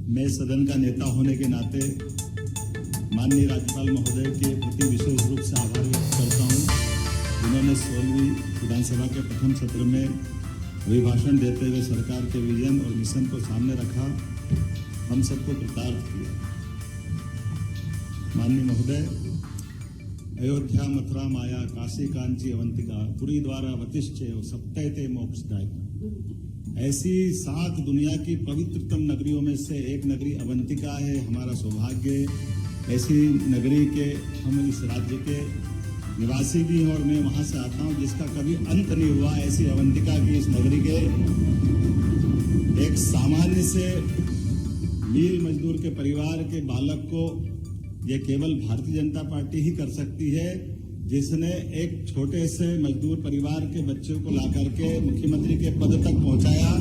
मैं सदन का नेता होने के नाते माननीय राज्यपाल महोदय के प्रति विशेष रूप से आभार व्यक्त करता हूं। उन्होंने 16वीं विधानसभा के प्रथम सत्र में अभिभाषण देते हुए सरकार के विजन और मिशन को सामने रखा, हम सबको कृतार्थ किया। माननीय महोदय, अयोध्या, मथुरा, माया, काशी, कांची, अवंतिका, पुरी द्वारा वतिश्चैव सप्तैते मोक्षदायिका, ऐसी 7 दुनिया की पवित्रतम नगरियों में से एक नगरी अवंतिका है। हमारा सौभाग्य, ऐसी नगरी के हम इस राज्य के निवासी भी हैं और मैं वहां से आता हूं जिसका कभी अंत नहीं हुआ। ऐसी अवंतिका की इस नगरी के एक सामान्य से मील मजदूर के परिवार के बालक को ये केवल भारतीय जनता पार्टी ही कर सकती है, जिसने एक छोटे से मजदूर परिवार के बच्चे को ला करके मुख्यमंत्री के पद तक पहुंचाया।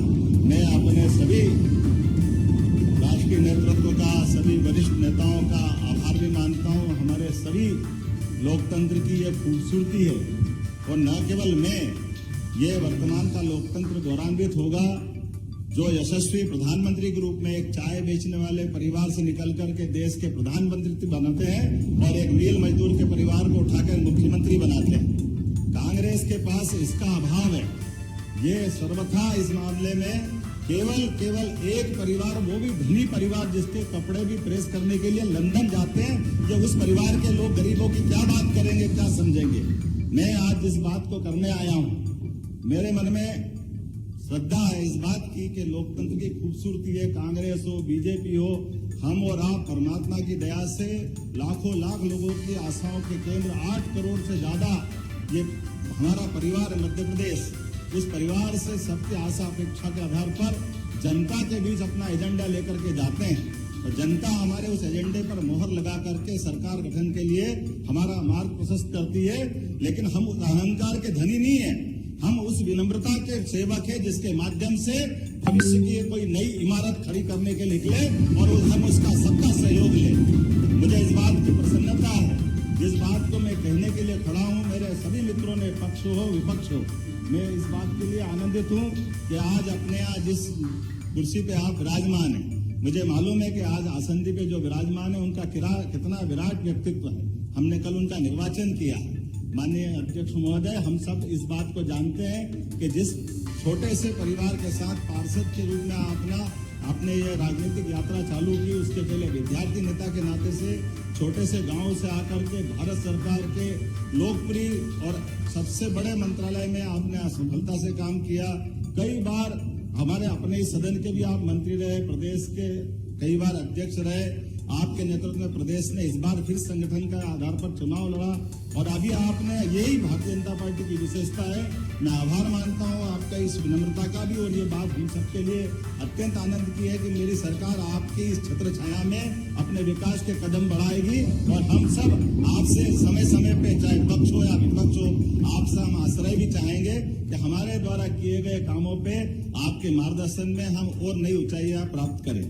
मैं अपने सभी राष्ट्रीय नेतृत्व का, सभी वरिष्ठ नेताओं का आभार भी मानता हूं। हमारे सभी लोकतंत्र की ये खूबसूरती है और न केवल मैं, ये वर्तमान का लोकतंत्र गौरवान्वित होगा जो यशस्वी प्रधानमंत्री के रूप में एक चाय बेचने वाले परिवार से निकल करके देश के प्रधानमंत्री बनाते हैं और एक मील मजदूर के परिवार को उठाकर मुख्यमंत्री बनाते हैं। कांग्रेस के पास इसका अभाव है। ये सर्वथा इस मामले में केवल एक परिवार, वो भी धनी परिवार जिसके कपड़े भी प्रेस करने के लिए लंदन जाते हैं, जो उस परिवार के लोग गरीबों की क्या बात करेंगे, क्या समझेंगे। मैं आज जिस बात को करने आया हूं, मेरे मन में श्रद्धा है इस बात की कि लोकतंत्र की खूबसूरती है। कांग्रेस हो, बीजेपी हो, हम और आप परमात्मा की दया से लाखों लाख लोगों की आशाओं के केंद्र, 8 करोड़ से ज्यादा ये हमारा परिवार मध्य प्रदेश, उस परिवार से सबकी आशा अपेक्षा के आधार पर जनता के बीच अपना एजेंडा लेकर के जाते हैं और जनता हमारे उस एजेंडे पर मोहर लगा करके सरकार गठन के लिए हमारा मार्ग प्रशस्त करती है। लेकिन हम उस अहंकार के धनी नहीं है, हम उस विनम्रता के सेवक है जिसके माध्यम से भविष्य की कोई नई इमारत खड़ी करने के निकले और हम उसका सबका सहयोग ले। मुझे इस बात की प्रसन्नता है, जिस बात को मैं कहने के लिए खड़ा हूं, मेरे सभी मित्रों ने, पक्ष हो विपक्ष हो, मैं इस बात के लिए आनंदित हूं कि आज अपने यहाँ जिस कुर्सी पे आप विराजमान हैं, मुझे मालूम है कि आज आसंदी पे जो विराजमान है उनका कितना विराट व्यक्तित्व है। हमने कल उनका निर्वाचन किया। माननीय अध्यक्ष महोदय, हम सब इस बात को जानते हैं कि जिस छोटे से परिवार के साथ पार्षद के रूप में आपने ये राजनीतिक यात्रा चालू की, उसके पहले विद्यार्थी नेता के नाते से छोटे से गांव से आकर के भारत सरकार के लोकप्रिय और सबसे बड़े मंत्रालय में आपने सफलता से काम किया। कई बार हमारे अपने ही सदन के भी आप मंत्री रहे, प्रदेश के कई बार अध्यक्ष रहे। आपके नेतृत्व में प्रदेश ने इस बार फिर संगठन का आधार पर चुनाव लड़ा और अभी आपने, यही भारतीय जनता पार्टी की विशेषता है। मैं आभार मानता हूं आपका इस विनम्रता का भी, और ये बात हम सबके लिए अत्यंत आनंद की है कि मेरी सरकार आपकी इस छत्र छाया में अपने विकास के कदम बढ़ाएगी और हम सब आपसे समय समय पे, चाहे पक्ष हो या विपक्ष हो, आपसे हम आश्रय भी चाहेंगे कि हमारे द्वारा किए गए कामों पे आपके मार्गदर्शन में हम और नई ऊंचाइयां प्राप्त करें।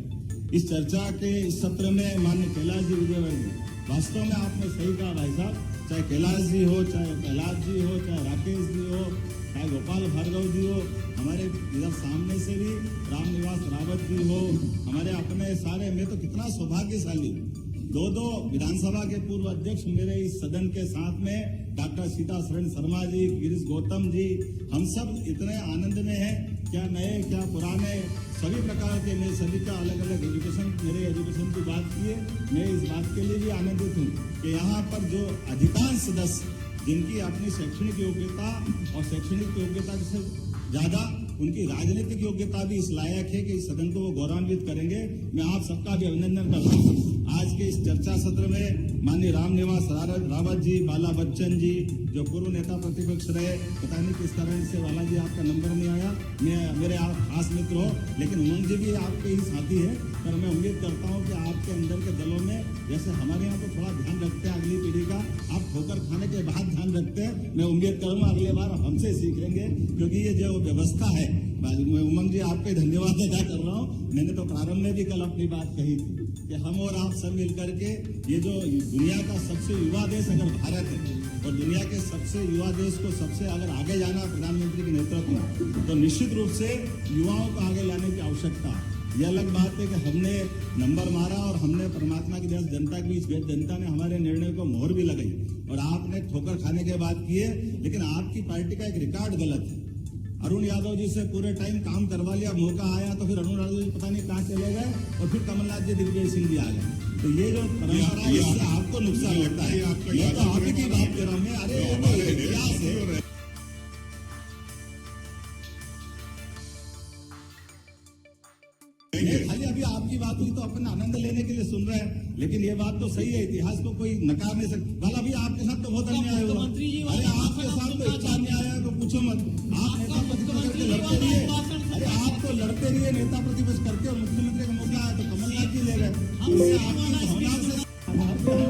इस चर्चा के इस सत्र में माननीय कैलाश जी विजयवर्गीय, वास्तव में आपने सही कहा भाई साहब, चाहे कैलाश जी हो, चाहे प्रहलाद जी हो, चाहे राकेश जी हो, चाहे गोपाल भार्गव जी हो, हमारे इधर सामने से भी रामनिवास रावत जी हो, हमारे अपने सारे, मैं तो कितना सौभाग्यशाली, 2 विधानसभा के पूर्व अध्यक्ष मेरे इस सदन के साथ में, डॉक्टर सीता शरण शर्मा जी, गिरीश गौतम जी, हम सब इतने आनंद में हैं, क्या नए क्या पुराने, सभी प्रकार के, मैं सभी का अलग अलग मेरे एजुकेशन की बात की है। मैं इस बात के लिए भी आनंदित हूँ कि यहाँ पर जो अधिकांश सदस्य जिनकी अपनी शैक्षणिक योग्यता और शैक्षणिक योग्यता से ज्यादा उनकी राजनीतिक योग्यता भी इस लायक है कि इस सदन को वो गौरवान्वित करेंगे। मैं आप सबका भी अभिनंदन करता हूँ। आज के इस चर्चा सत्र में माननीय रामनिवास रावत जी, बाला बच्चन जी, जो पूर्व नेता प्रतिपक्ष रहे, पता नहीं किस कारण से बाला जी आपका नंबर नहीं आया, मेरे आप खास मित्र हो, लेकिन उमंग जी भी आपके ही साथी है। पर मैं उम्मीद करता हूं कि आपके अंदर के दलों में, जैसे हमारे यहाँ तो थोड़ा ध्यान रखते हैं अगली पीढ़ी का, आप ठोकर खाने के बाद ध्यान रखते हैं। मैं उम्मीद करूंगा अगली बार हमसे सीखेंगे, क्योंकि ये जो व्यवस्था है, मैं उमंग जी आपके धन्यवाद अदा कर रहा हूँ। मैंने तो प्रारंभ में भी कल अपनी बात कही थी कि हम और आप सब मिलकर के ये जो दुनिया का सबसे युवा देश अगर भारत है और दुनिया के सबसे युवा देश को सबसे अगर आगे जाना प्रधानमंत्री के नेतृत्व में, तो निश्चित रूप से युवाओं को आगे लाने की आवश्यकता है। ये अलग बात है कि हमने नंबर मारा और हमने परमात्मा की जनता के बीच गए, जनता ने हमारे निर्णय को मोहर भी लगाई और आपने ठोकर खाने के बाद किए। लेकिन आपकी पार्टी का एक रिकॉर्ड गलत है। अरुण यादव जी से पूरे टाइम काम करवा लिया, मौका आया तो फिर अरुण यादव जी पता नहीं कहाँ चले गए और फिर कमलनाथ जी दिग्विजय सिंह जी आ गए। तो ये जो परंपरा है इससे आपको नुकसान होता है। मैं तो आप ही की बात कर रहा हूँ। अरे इतिहास है। खाली अभी आपकी बात हुई तो अपन आनंद लेने के लिए सुन रहे हैं, लेकिन ये बात तो सही है, इतिहास को कोई नकार नहीं सकता। कल अभी आपके साथ तो बहुत अन्याय हुआ। अरे आपके साथ तो इतना अन्याय है तो पूछो मत। आप नेता प्रतिपक्ष करके लड़ते रहिए। अरे आप तो लड़ते रहिए नेता प्रतिपक्ष करके, और मुख्यमंत्री का मौका आया तो कमलनाथ जी ले गए।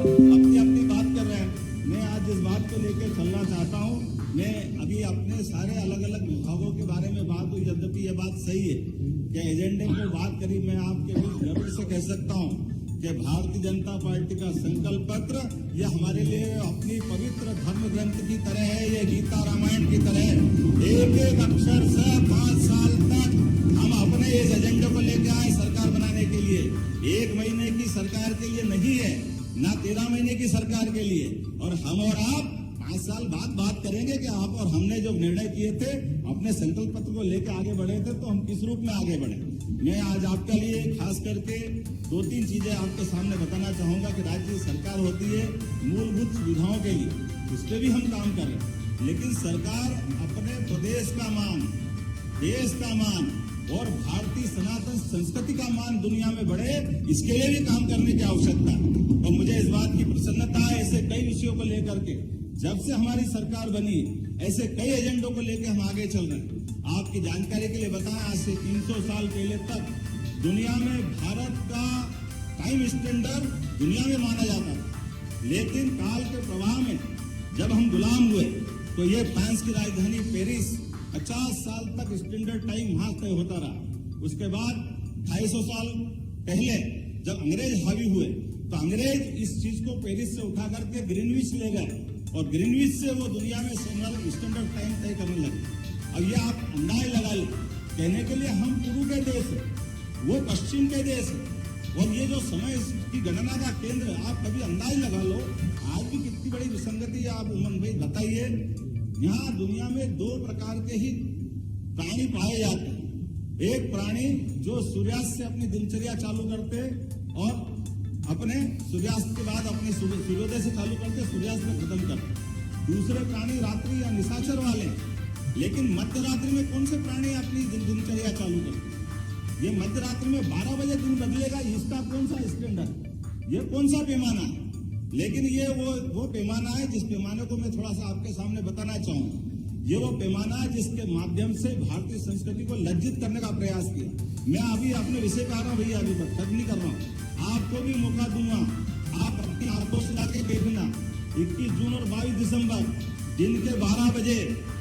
अपनी अपनी बात कर रहे हैं। मैं आज जिस बात को लेकर चलना चाहता हूँ, मैं अभी अपने सारे अलग अलग विभागों के बारे में बात हुई, यद्यपि ये बात सही है कि एजेंडे को बात करी। मैं आपके बीच गर्व से कह सकता हूँ कि भारतीय जनता पार्टी का संकल्प पत्र ये हमारे लिए अपनी पवित्र धर्म ग्रंथ की तरह है। ये गीता रामायण की तरह है। एक एक अक्षर से 5 साल तक हम अपने इस एजेंडे को लेकर आए सरकार बनाने के लिए। 1 महीने की सरकार के लिए नहीं है, ना 13 महीने की सरकार के लिए। और हम और आप 5 साल बाद बात करेंगे कि आप और हमने जो निर्णय किए थे, अपने संकल्प पत्र को लेकर आगे बढ़े थे, तो हम किस रूप में आगे बढ़े। मैं आज आपके लिए खास करके 2-3 चीजें आपके सामने बताना चाहूंगा कि राज्य सरकार होती है मूलभूत सुविधाओं के लिए, उस पर भी हम काम कर रहे हैं। लेकिन सरकार अपने प्रदेश का मान, देश का मान और भारतीय सनातन संस्कृति का मान दुनिया में बढ़े, इसके लिए भी काम करने की आवश्यकता है। और मुझे इस बात की प्रसन्नता है, ऐसे कई विषयों को लेकर के जब से हमारी सरकार बनी, ऐसे कई एजेंडों को लेकर हम आगे चल रहे हैं। आपकी जानकारी के लिए बताएं, आज से 300 साल पहले तक दुनिया में भारत का टाइम स्टैंडर्ड दुनिया में माना जाता था। लेकिन काल के प्रवाह में जब हम गुलाम हुए तो ये फ्रांस की राजधानी पेरिस 50 साल तक स्टैंडर्ड टाइम वहां तय होता रहा। उसके बाद 250 साल पहले जब अंग्रेज हावी हुए तो अंग्रेज इस चीज को पेरिस से उठा करके ग्रीनविच ले गए और ग्रीनविच से वो दुनिया में स्टैंडर्ड टाइम तय करने लगे। अब ये आप अंदाज लगा लो, कहने के लिए हम पूर्व के देश है, वो पश्चिम के देश है, और ये जो समय की गणना का केंद्र है, आप कभी अंदाज लगा लो आज भी कितनी बड़ी विसंगति है। आप उमंग भाई बताइए, यहाँ दुनिया में 2 प्रकार के ही प्राणी पाए जाते हैं। एक प्राणी जो सूर्यास्त से अपनी दिनचर्या चालू करते और अपने सूर्यास्त के बाद अपने सूर्योदय से चालू करते, सूर्यास्त में खत्म करते। दूसरे प्राणी रात्रि या निशाचर वाले। लेकिन मध्य रात्रि में कौन से प्राणी अपनी दिनचर्या चालू करते? ये मध्य रात्रि में 12 बजे दिन बदलेगा, इसका कौन सा स्टैंडर्ड, ये कौन सा पैमाना है? लेकिन ये वो पैमाना है जिस पैमाने को मैं थोड़ा सा आपके सामने बताना चाहूंगा। ये वो पैमाना है जिसके माध्यम से भारतीय संस्कृति को लज्जित करने का प्रयास किया। मैं अभी अपने विषय पे आ रहा हूँ भैया, अभी बदतमीजी नहीं कर रहा हूँ। आपको भी मौका दूंगा, आप अपनी आंखों से जाके देखना। 21 जून और 22 दिसंबर दिन के 12 बजे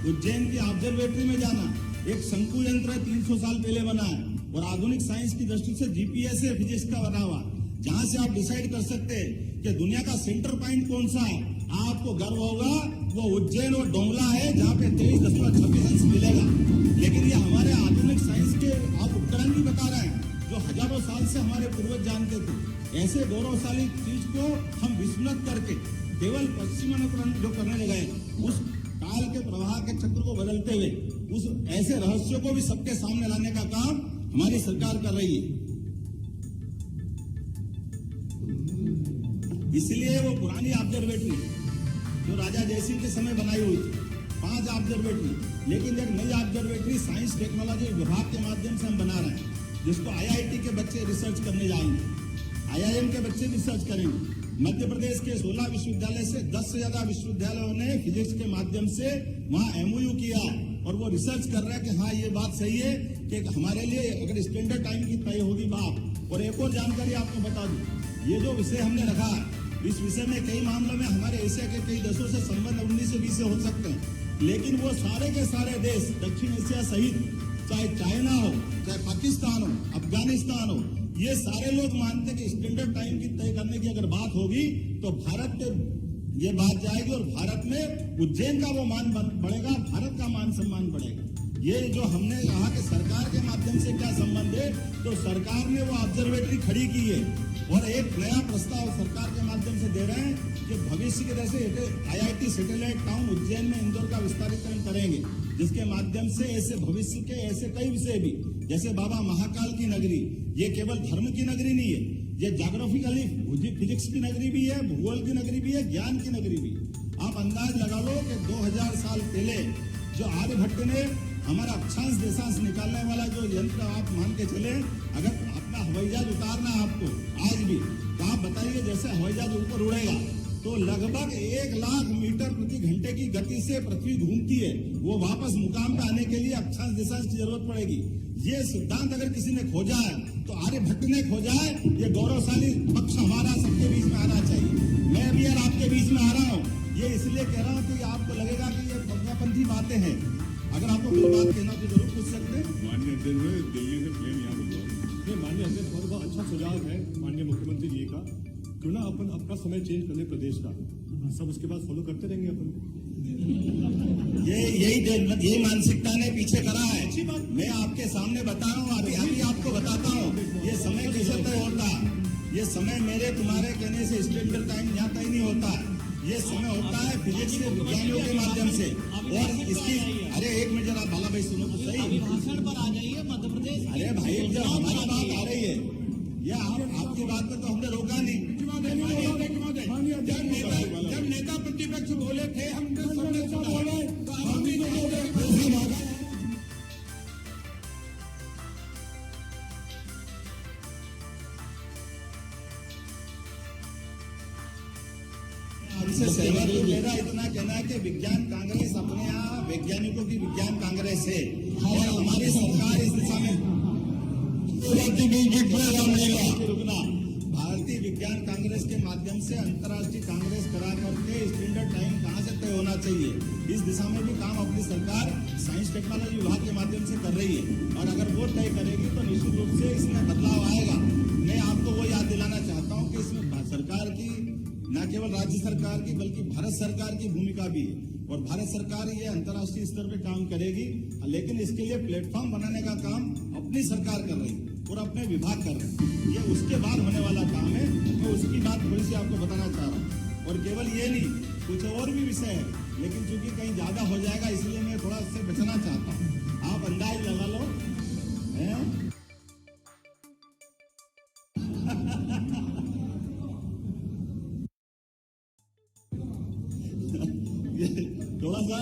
उज्जैन की ऑब्जर्वेटरी में जाना। एक शंकु यंत्र 300 साल पहले बना है और आधुनिक साइंस की दृष्टि से जीपीएस है फिजिक्स का बना हुआ, जहां से आप डिसाइड कर सकते हैं कि दुनिया का सेंटर पॉइंट कौन सा है। आपको गर्व होगा वो उज्जैन और डोंगला है, जहाँ पे 23.26 अंश मिलेगा। लेकिन ये हमारे आधुनिक साइंस के आप उपकरण भी बता रहे हैं, जो हजारों साल से हमारे पूर्वज जानते थे। ऐसे गौरवशाली चीज को हम विस्मृत करके केवल पश्चिमानुकरण जो करने लगे, उस काल के प्रवाह के चक्र को बदलते हुए उस ऐसे रहस्यों को भी सबके सामने लाने का काम हमारी सरकार कर रही है। इसलिए वो पुरानी ऑब्जर्वेटरी जो राजा जयसिंह के समय बनाई हुई थी, 5 ऑब्जर्वेटरी, लेकिन एक नई ऑब्जर्वेटरी साइंस टेक्नोलॉजी विभाग के माध्यम से हम बना रहे हैं, जिसको IIT के बच्चे रिसर्च करने जाएंगे, IIM के बच्चे रिसर्च करेंगे। मध्य प्रदेश के 16 विश्वविद्यालय से 10 से ज्यादा विश्वविद्यालयों ने फिजिक्स के माध्यम से वहां MOU किया और वो रिसर्च कर रहे हैं कि हाँ ये बात सही है कि हमारे लिए अगर स्टैंडर्ड टाइम की तय होगी बात। और एक और जानकारी आपको बता दूं, ये जो विषय हमने रखा, इस विषय में कई मामलों में हमारे एशिया के कई देशों से संबंध 19 से 20 से हो सकते हैं, लेकिन वो सारे के सारे देश दक्षिण एशिया सहित, चाहे चाइना हो, चाहे पाकिस्तान हो, अफगानिस्तान हो, ये सारे लोग मानते हैं कि स्टैंडर्ड टाइम की तय करने की अगर बात होगी तो भारत पे ये बात जाएगी और भारत में उज्जैन का वो मान बढ़ेगा, भारत का मान सम्मान बढ़ेगा। ये जो हमने कहा कि सरकार के माध्यम से क्या संबंध है, तो सरकार ने वो ऑब्जर्वेटरी खड़ी की है और एक नया प्रस्ताव सरकार के माध्यम से दे रहे हैं कि भविष्य के जैसे IIT सैटेलाइट टाउन उज्जैन में इंदौर का विस्तारीकरण करेंगे, जिसके माध्यम से ऐसे भविष्य के ऐसे कई विषय भी, जैसे बाबा महाकाल की नगरी, ये केवल धर्म की नगरी नहीं है, ये ज्योग्राफिकली फिजिक्स की नगरी भी है, भूगोल की नगरी भी है, ज्ञान की नगरी भी। आप अंदाज लगा लो कि 2000 साल पहले जो आर्यभट्ट ने हमारा अक्षांश देशांश निकालने वाला जो यंत्र, आप मान के चले, अगर अपना हवाई जहाज उतारना है आपको आज भी, तो आप बताइए जैसे हवाई जहाज ऊपर उड़ेगा तो लगभग 1 लाख मीटर प्रति घंटे की गति से पृथ्वी घूमती है, वो वापस मुकाम पे आने के लिए अक्षांश देशांश की जरूरत पड़ेगी। ये सिद्धांत अगर किसी ने खोजा है तो आर्यभट्ट ने खोजा है। ये गौरवशाली पक्ष हमारा सबके बीच में आना चाहिए। मैं भी यार आपके बीच में आ रहा हूँ, ये इसलिए कह रहा हूँ कि आपको लगेगा कि ये पंथी बातें हैं। अगर आपको कोई बात कहना तो जरूर पूछ सकते हैं। माननीय अध्यक्ष, दिल्ली से प्लेन यहाँ बुलवा। माननीय अध्यक्ष, बहुत अच्छा सुझाव है माननीय मुख्यमंत्री जी का। क्यों ना अपन अपना समय चेंज कर ले प्रदेश का, सब उसके बाद फॉलो करते रहेंगे अपन। यही मानसिकता ने पीछे करा है। मैं आपके सामने बता रहा हूँ, अभी आपको बताता हूँ ये समय कैसे तय होता। ये समय मेरे तुम्हारे कहने से स्टैंडर्ड टाइम यहाँ तय नहीं होता। ये समय होता है फिजिक्स के विज्ञानियों के माध्यम से। और इसकी अरे एक मिनट जरा बाला भाई सुनो तो सही, भाषण पर आ जाइए मध्य प्रदेश। अरे भाई जब हमारी बात आ रही है, ये आपकी बात में तो हमने रोका नहीं। जब नेता प्रतिपक्ष बोले थे हमने बोले तो हम भी इससे सहमत हूं। मेरा इतना कहना है कि विज्ञान कांग्रेस अपने यहाँ वैज्ञानिकों की विज्ञान कांग्रेस है और हमारी सरकार इस दिशा में रुकना। भारतीय विज्ञान कांग्रेस के माध्यम से अंतर्राष्ट्रीय कांग्रेस करा करके स्टैंडर्ड टाइम कहाँ से तय होना चाहिए, इस दिशा में भी काम अपनी सरकार साइंस टेक्नोलॉजी विभाग के माध्यम से कर रही है। और अगर वो तय करेगी तो निश्चित रूप से इसमें बदलाव आएगा। मैं आपको वो याद दिलाना चाहता हूँ कि इसमें सरकार की, न केवल राज्य सरकार की बल्कि भारत सरकार की भूमिका भी है। और भारत सरकार ये अंतर्राष्ट्रीय स्तर पे काम करेगी, लेकिन इसके लिए प्लेटफॉर्म बनाने का काम अपनी सरकार कर रही है और अपने विभाग कर रहे हैं। ये उसके बाद होने वाला काम है। मैं उसकी बात थोड़ी सी आपको बताना चाह रहा हूँ। और केवल ये नहीं, कुछ और भी विषय है, लेकिन चूंकि कहीं ज्यादा हो जाएगा इसलिए मैं थोड़ा इससे बचना चाहता हूँ। आप अंदाज लगा लो है? थोड़ा सा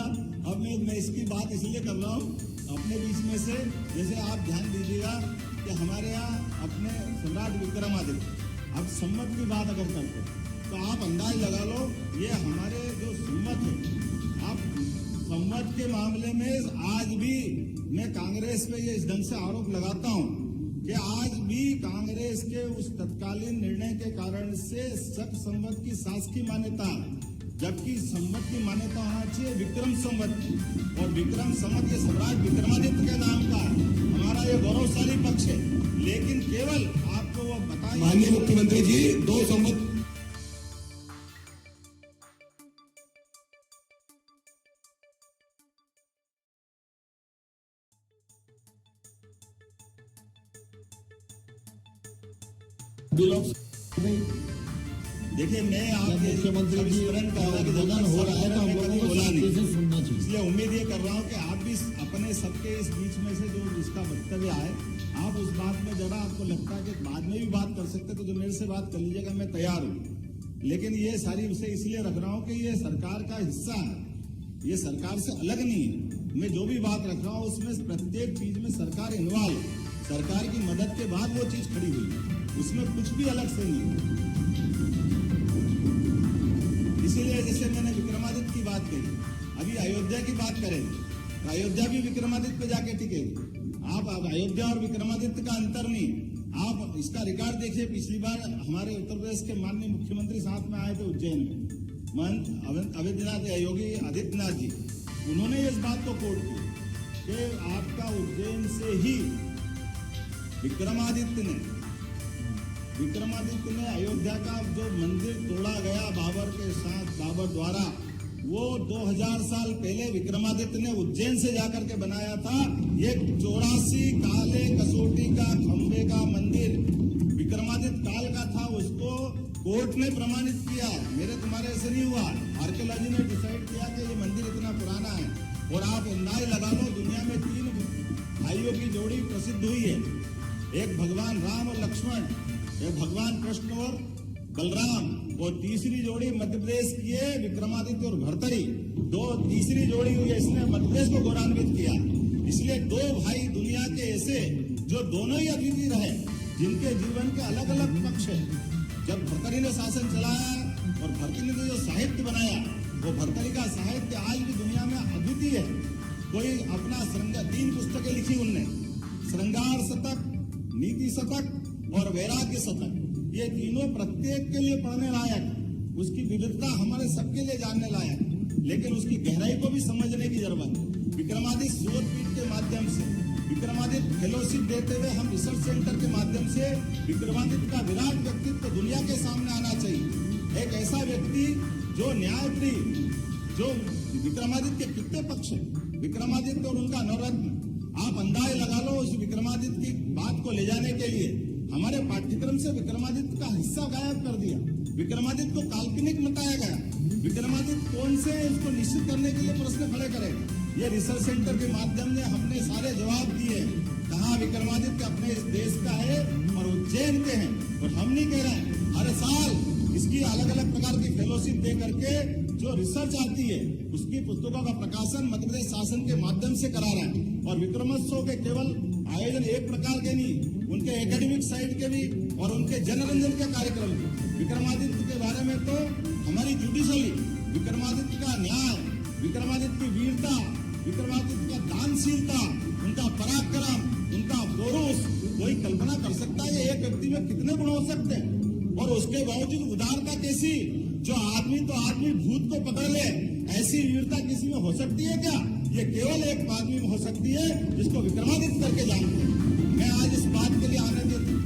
अब मैं इसकी बात इसलिए कर रहा हूँ अपने बीच में से। जैसे आप ध्यान दीजिएगा कि हमारे यहाँ अपने सम्राट विक्रमादित्य, अब सम्मत की बात अगर करते तो आप अंदाज लगा लो, ये हमारे जो सम्मत है, आप सम्मत के मामले में आज भी मैं कांग्रेस पे ये इस ढंग से आरोप लगाता हूँ कि आज भी कांग्रेस के उस तत्कालीन निर्णय के कारण से शक संवत की शासकीय मान्यता, जबकि संवत की मान्यता होना चाहिए विक्रम संवत। और विक्रम संवत ये सम्राट विक्रमादित्य के नाम का हमारा ये गौरवशाली पक्ष है। लेकिन केवल आपको वो बताइए माननीय मुख्यमंत्री जी, 2 संवत देखिए, मैं आपके मुख्यमंत्री जी वजन हो रहा है तो हम लोगों को बोला नहीं, सुनना चाहिए। इसलिए उम्मीद ये कर रहा हूँ कि आप भी अपने सबके इस बीच में से जो जिसका वक्तव्य आए, आप उस बात में जरा आपको लगता है कि बाद में भी बात कर सकते तो जो मेरे से बात कर लीजिएगा, मैं तैयार हूँ। लेकिन ये सारी विषय इसलिए रख रहा हूँ कि ये सरकार का हिस्सा है, ये सरकार से अलग नहीं है। मैं जो भी बात रख रहा हूँ उसमें प्रत्येक चीज में सरकार इन्वॉल्व, सरकार की मदद के बाद वो चीज खड़ी हुई है, उसमें कुछ भी अलग से नहीं है। इसीलिए जैसे मैंने विक्रमादित्य की बात कही, अभी अयोध्या की बात करें तो अयोध्या भी विक्रमादित्य पे जाके टिकेगी। आप अयोध्या और विक्रमादित्य का अंतर नहीं, आप इसका रिकॉर्ड देखिए। पिछली बार हमारे उत्तर प्रदेश के माननीय मुख्यमंत्री साथ में आए थे उज्जैन में, महंत योगी आदित्यनाथ जी, उन्होंने इस बात को कोट की कि आपका उज्जैन से ही विक्रमादित्य ने अयोध्या का जो मंदिर तोड़ा गया बाबर के साथ, बाबर द्वारा, वो 2000 साल पहले विक्रमादित्य ने उज्जैन से जाकर के बनाया था। ये 84 काले कसौटी का खंबे का मंदिर विक्रमादित्य काल का था, उसको कोर्ट ने प्रमाणित किया। मेरे तुम्हारे ऐसे नहीं हुआ, आर्कियोलॉजी ने डिसाइड किया कि ये मंदिर इतना पुराना है। और आप अंदाज लगा लो, दुनिया में 3 भाइयों की जोड़ी प्रसिद्ध हुई है, एक भगवान राम और लक्ष्मण, एक भगवान कृष्ण और बलराम, और तीसरी जोड़ी मध्य प्रदेश की है विक्रमादित्य और भर्तरी। तीसरी जोड़ी हुई है, इसने मध्य प्रदेश को गौरवान्वित किया। इसलिए 2 भाई दुनिया के ऐसे जो दोनों ही अद्वितीय रहे, जिनके जीवन के अलग अलग पक्ष है। जब भर्तरी ने शासन चलाया और भर्तरी ने जो साहित्य बनाया, वो भर्तरी का साहित्य आज भी दुनिया में अद्वितीय है। कोई अपना 3 पुस्तकें लिखी उनने, श्रृंगार शतक, नीति शतक और वैराग्य शतक। ये तीनों प्रत्येक के लिए पढ़ने लायक, उसकी विविधता हमारे सबके लिए जानने लायक, लेकिन उसकी गहराई को भी समझने की जरूरत है। विक्रमादित्य शोधपीठ के माध्यम से, विक्रमादित्य फेलोशिप देते हुए हम रिसर्च सेंटर के माध्यम से विक्रमादित्य का विराट व्यक्तित्व दुनिया के सामने आना चाहिए। एक ऐसा व्यक्ति जो न्यायप्रिय, जो विक्रमादित्य के कितने पक्ष है, विक्रमादित्य और उनका नवरत्न। आप अंदाज लगा लो, उस विक्रमादित्य की बात को ले जाने के लिए हमारे पाठ्यक्रम से विक्रमादित्य का हिस्सा गायब कर दिया। विक्रमादित्य को काल्पनिक बताया गया। विक्रमादित्य कौन से, इसको निश्चित करने के लिए प्रश्न खड़े करें। ये रिसर्च सेंटर के माध्यम से हमने सारे जवाब दिए, कहा विक्रमादित्य अपने इस देश का है और उज्जैन के हैं। और हम नहीं कह रहे हैं, हर साल इसकी अलग अलग प्रकार की फेलोशिप दे करके जो रिसर्च आती है, उसकी पुस्तकों का प्रकाशन मध्य प्रदेश शासन के माध्यम से करा रहा है। और विक्रमोत्सव के केवल आयोजन एक प्रकार के नहीं, उनके एकेडमिक साइड के भी और उनके जनरंजन के कार्यक्रम भी। विक्रमादित्य के बारे में तो हमारी जुडिशली, विक्रमादित्य का न्याय, विक्रमादित्य की वीरता, विक्रमादित्य का दानशीलता, उनका पराक्रम, उनका पौरुष, कोई कल्पना कर सकता है एक व्यक्ति में कितने गुण हो सकते हैं। और उसके बावजूद उदारता कैसी, जो आदमी तो आदमी भूत को पकड़ ले, ऐसी वीरता किसी में हो सकती है क्या? ये केवल एक आदमी में हो सकती है जिसको विक्रमादित्य करके जानते हैं। मैं आज इस बात के लिए आनंदित हूँ।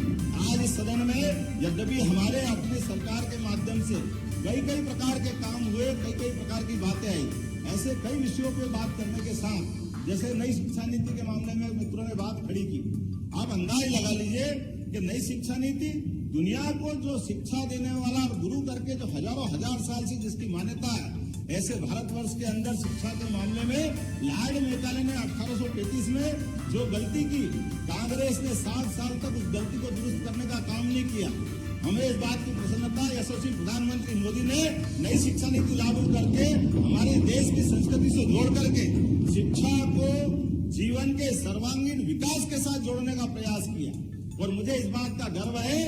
आज इस सदन में यद्यपि हमारे अपने सरकार के माध्यम से कई प्रकार के काम हुए, कई प्रकार की बातें आई, ऐसे कई विषयों पर बात करने के साथ, जैसे नई शिक्षा नीति के मामले में मित्रों ने बात खड़ी की। आप अंदाज लगा लीजिए कि नई शिक्षा नीति दुनिया को जो शिक्षा देने वाला गुरु करके जो हजारों हजार साल से जिसकी मान्यता है, ऐसे भारतवर्ष के अंदर शिक्षा के मामले में लॉर्ड मेकाले ने 1833 में जो गलती की, कांग्रेस ने 60 साल तक उस गलती को दुरुस्त करने का काम नहीं किया। हमें इस बात की प्रसन्नता, यशस्वी प्रधानमंत्री मोदी ने नई शिक्षा नीति लागू करके हमारे देश की संस्कृति से जोड़ करके शिक्षा को जीवन के सर्वांगीण विकास के साथ जोड़ने का प्रयास किया। और मुझे इस बात का गर्व है,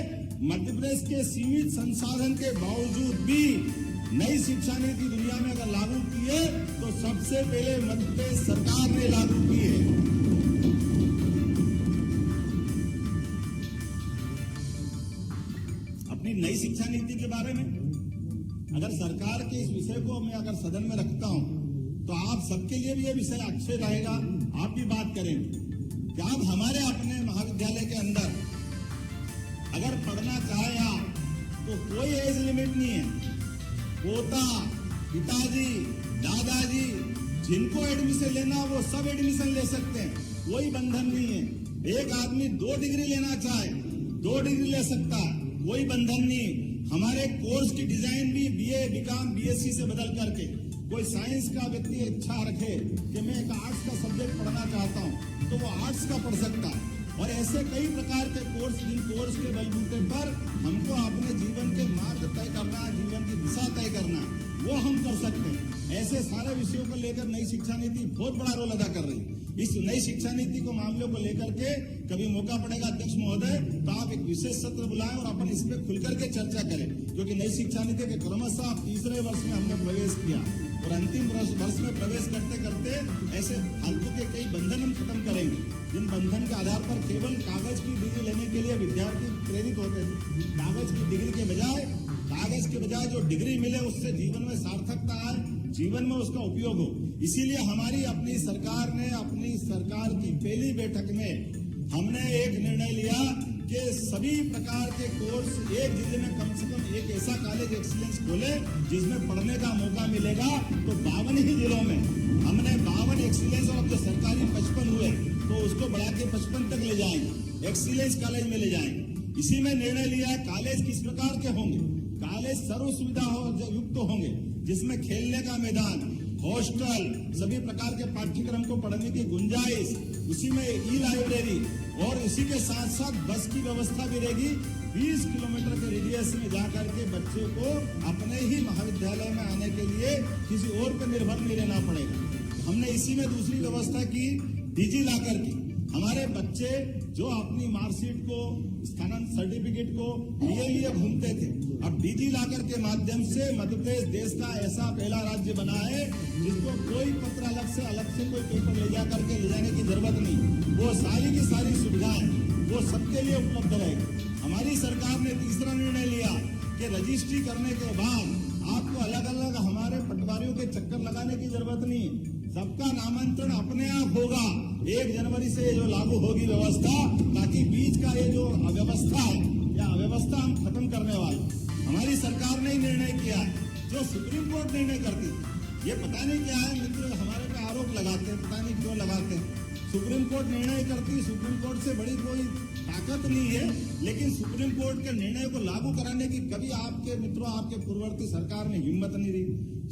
मध्य प्रदेश के सीमित संसाधन के बावजूद भी नई शिक्षा नीति दुनिया में अगर लागू की है तो सबसे पहले मध्य प्रदेश सरकार ने लागू की है। अपनी नई शिक्षा नीति के बारे में अगर सरकार के इस विषय को मैं अगर सदन में रखता हूं तो आप सबके लिए भी ये विषय अक्षय रहेगा, आप भी बात करेंगे कि आप हमारे अपने महाविद्यालय के अंदर अगर पढ़ना चाहे आप तो कोई एज लिमिट नहीं है। पोता, पिताजी, दादाजी, जिनको एडमिशन लेना वो सब एडमिशन ले सकते हैं, कोई बंधन नहीं है। एक आदमी 2 डिग्री लेना चाहे 2 डिग्री ले सकता है, कोई बंधन नहीं। हमारे कोर्स की डिजाइन भी बीए, बीकॉम, बीएससी से बदल करके कोई साइंस का व्यक्ति इच्छा रखे कि मैं एक आर्ट्स का सब्जेक्ट पढ़ना चाहता हूं तो वो आर्ट्स का पढ़ सकता है। और ऐसे कई प्रकार के कोर्स, जिन कोर्स के बलबूते पर हमको अपने जीवन के मार्ग तय करना, जीवन की दिशा तय करना, वो हम कर सकते हैं। ऐसे सारे विषयों को लेकर नई शिक्षा नीति बहुत बड़ा रोल अदा कर रही है। इस नई शिक्षा नीति को मामलों को लेकर के कभी मौका पड़ेगा अध्यक्ष महोदय तो आप एक विशेष सत्र बुलाएं और अपन इस पे खुल करके चर्चा करें, क्योंकि नई शिक्षा नीति के क्रमशः 3रे वर्ष में हमने प्रवेश किया और अंतिम वर्ष में प्रवेश करते करते ऐसे फालतू के कई बंधन हम खत्म करेंगे, जिन बंधन के आधार पर केवल कागज की डिग्री लेने के लिए विद्यार्थी प्रेरित होते थे। कागज की डिग्री के बजाय जो डिग्री मिले उससे जीवन में सार्थकता आए, जीवन में उसका उपयोग हो। इसीलिए हमारी अपनी सरकार ने अपनी सरकार की पहली बैठक में हमने एक निर्णय लिया कि सभी प्रकार के कोर्स एक जिले में कम से कम एक ऐसा कॉलेज एक्सीलेंस खोले जिसमें पढ़ने का मौका मिलेगा। तो 52 ही जिलों में हमने 52 एक्सीलेंस, और अब जो सरकारी 55 हुए तो उसको बढ़ा के 55 तक ले जाएंगे, एक्सीलेंस कॉलेज में ले जाएंगे। इसी में निर्णय लिया है कॉलेज किस प्रकार के होंगे। कॉलेज सर्व सुविधा युक्त होंगे, जिसमें खेलने का मैदान, हॉस्टल, सभी प्रकार के पाठ्यक्रम को पढ़ने की गुंजाइश, उसी में ई लाइब्रेरी, और इसी के साथ साथ बस की व्यवस्था भी रहेगी। 20 किलोमीटर के रेडियस में जाकर के बच्चे को अपने ही महाविद्यालय में आने के लिए किसी और पर निर्भर नहीं रहना पड़ेगा। हमने इसी में दूसरी व्यवस्था की, डिजी लॉकर की। हमारे बच्चे जो अपनी मार्कशीट को, स्थानांतरण सर्टिफिकेट को लिए घूमते थे, अब डिजी लॉकर के माध्यम से मध्य प्रदेश देश का ऐसा पहला राज्य बना है जिसको कोई पत्र अलग से कोई पेपर ले जा करके ले जाने की जरूरत नहीं। वो सारी की सारी सुविधाएं वो सबके लिए उपलब्ध रहेगी। हमारी सरकार ने तीसरा निर्णय लिया कि रजिस्ट्री करने के बाद आपको अलग अलग हमारे पटवारियों के चक्कर लगाने की जरूरत नहीं, सबका नामांतरण अपने आप होगा। 1 जनवरी से जो लागू होगी व्यवस्था, ताकि बीच का ये जो अव्यवस्था है या अव्यवस्था हम खत्म करने वाले। हमारी सरकार ने ही निर्णय किया है, जो सुप्रीम कोर्ट निर्णय करती, ये पता नहीं क्या है मित्र, हमारे पे आरोप लगाते हैं, पता नहीं क्यों लगाते हैं। सुप्रीम कोर्ट निर्णय करती, सुप्रीम कोर्ट से बड़ी कोई ताकत नहीं है, लेकिन सुप्रीम कोर्ट के निर्णय को लागू कराने की कभी आपके मित्रों, आपके पूर्ववर्ती सरकार ने हिम्मत नहीं दी।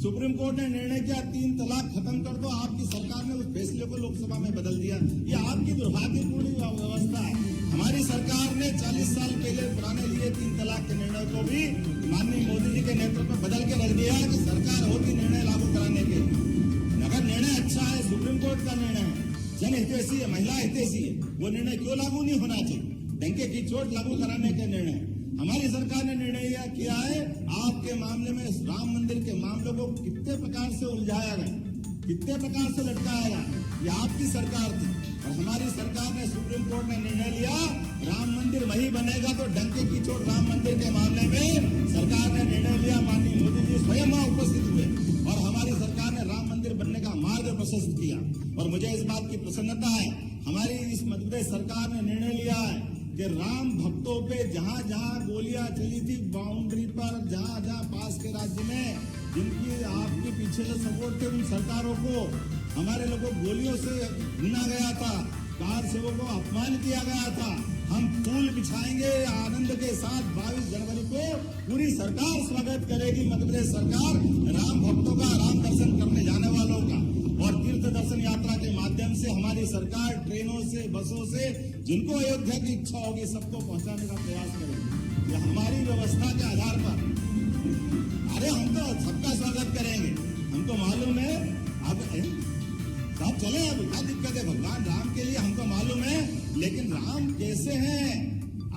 सुप्रीम कोर्ट ने निर्णय किया 3 तलाक खत्म कर दो, आपकी सरकार ने उस फैसले को लोकसभा में बदल दिया। ये आपकी दुर्भाग्यपूर्ण व्यवस्था है। हमारी सरकार ने 40 साल पहले पुराने लिए 3 तलाक के निर्णय को भी माननीय मोदी जी के नेतृत्व में बदल के रख दिया कि सरकार होती निर्णय लागू कराने के। अगर निर्णय अच्छा है, सुप्रीम कोर्ट का निर्णय है, जन हितैषी है, महिला हितैषी है, वो निर्णय क्यों लागू नहीं होना चाहिए? डंके की चोट लागू कराने के निर्णय हमारी सरकार ने निर्णय यह किया है। आपके मामले में राम मंदिर के मामले को कितने प्रकार से उलझाया गया, कितने प्रकार से लटकाया गया, ये आपकी सरकार थी। और हमारी सरकार ने, सुप्रीम कोर्ट ने निर्णय लिया राम मंदिर वही बनेगा, तो डंके की चोट राम मंदिर के मामले में सरकार ने निर्णय लिया। माननीय मोदी जी स्वयं वहां उपस्थित हुए और हमारी सरकार ने राम मंदिर बनने का मार्ग प्रशस्त किया। और मुझे इस बात की प्रसन्नता है, हमारी इस मध्य प्रदेश सरकार ने निर्णय लिया है कि राम भक्तों पे जहां जहां गोलियां चली थी बाउंड्री पर, जहां जहां पास के राज्य में जिनकी आपके पीछे जो सपोर्ट थे, उन सरकारों को हमारे लोगों गोलियों से भुना गया था, कार सेवकों को अपमान किया गया था। हम फूल बिछाएंगे आनंद के साथ। 22 जनवरी को पूरी सरकार स्वागत करेगी, मध्य प्रदेश सरकार, राम भक्तों का, राम दर्शन करने जाने वालों का। और तीर्थ दर्शन यात्रा के माध्यम से हमारी सरकार ट्रेनों से, बसों से जिनको अयोध्या की इच्छा होगी सबको पहुंचाने का प्रयास करेगी। ये हमारी व्यवस्था के आधार पर, अरे हम तो सबका स्वागत करेंगे, हमको मालूम है। अब सब चले, अब क्या दिक्कत है? भगवान राम के लिए हमको मालूम है, लेकिन राम कैसे हैं?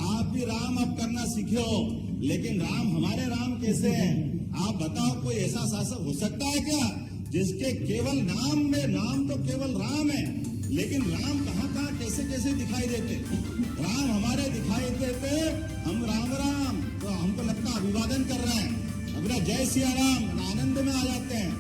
आप भी राम अब करना सीखो, लेकिन राम, हमारे राम कैसे हैं? आप बताओ, कोई ऐसा शासक हो सकता है क्या जिसके केवल नाम में, नाम तो केवल राम है, लेकिन राम कहाँ कहाँ कैसे कैसे दिखाई देते? राम हमारे दिखाई देते, हम राम राम तो हमको लगता अभिवादन कर रहे हैं, अपना जय सिया राम, आनंद में आ जाते हैं।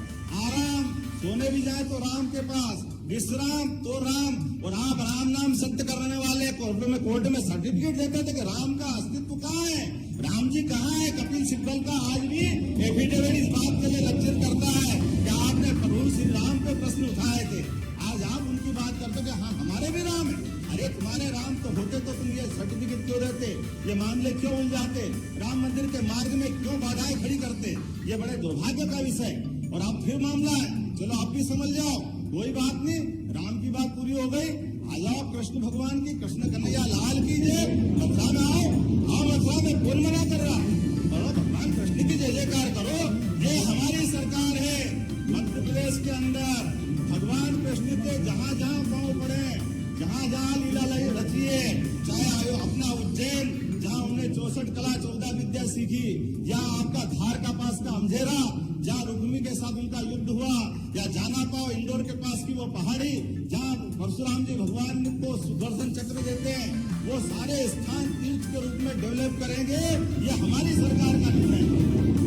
आराम, सोने भी जाए तो राम के पास, विश्राम तो राम। और आप राम नाम सत्य करने वाले कोर्ट में सर्टिफिकेट देते थे कि राम का अस्तित्व कहाँ है, राम जी कहाँ है? कपिल सिब्बल का आज भी एफिडेविट इस बात के लिए लक्षित करता है कि आपने प्रभु श्री राम पे प्रश्न उठाए थे, आज आप उनकी बात करते थे, हाँ हमारे भी राम है। अरे तुम्हारे राम तो होते तो तुम ये सर्टिफिकेट क्यों देते? ये मामले क्यों उलझाते? राम मंदिर के मार्ग में क्यों बाधाएं खड़ी करते? ये बड़े दुर्भाग्य का विषय। और अब फिर मामला है, चलो आप भी समझ जाओ, कोई बात नहीं, राम की बात पूरी हो गई, आ जाओ कृष्ण भगवान की, कृष्ण कन्हैया लाल की जय, मथुरा में आओ, मथुरा में कौन मना कर रहा? करो भगवान कृष्ण की जय जयकार करो। ये हमारी सरकार है मध्य प्रदेश के अंदर, भगवान कृष्ण के जहां जहां पांव पड़े, जहां जहां लीला रची है, चाहे अपना उज्जैन जहां उन्हें 64 कला 14 विद्या सीखी, या आपका धार का पास का अमझेरा जहाँ रुक्मी के साथ उनका युद्ध हुआ, या जाना पाओ इंदौर के पास की वो पहाड़ी जहाँ परशुराम जी भगवान को सुदर्शन चक्र देते हैं, वो सारे स्थान तीर्थ के रूप में डेवलप करेंगे। ये हमारी सरकार का निर्णय है।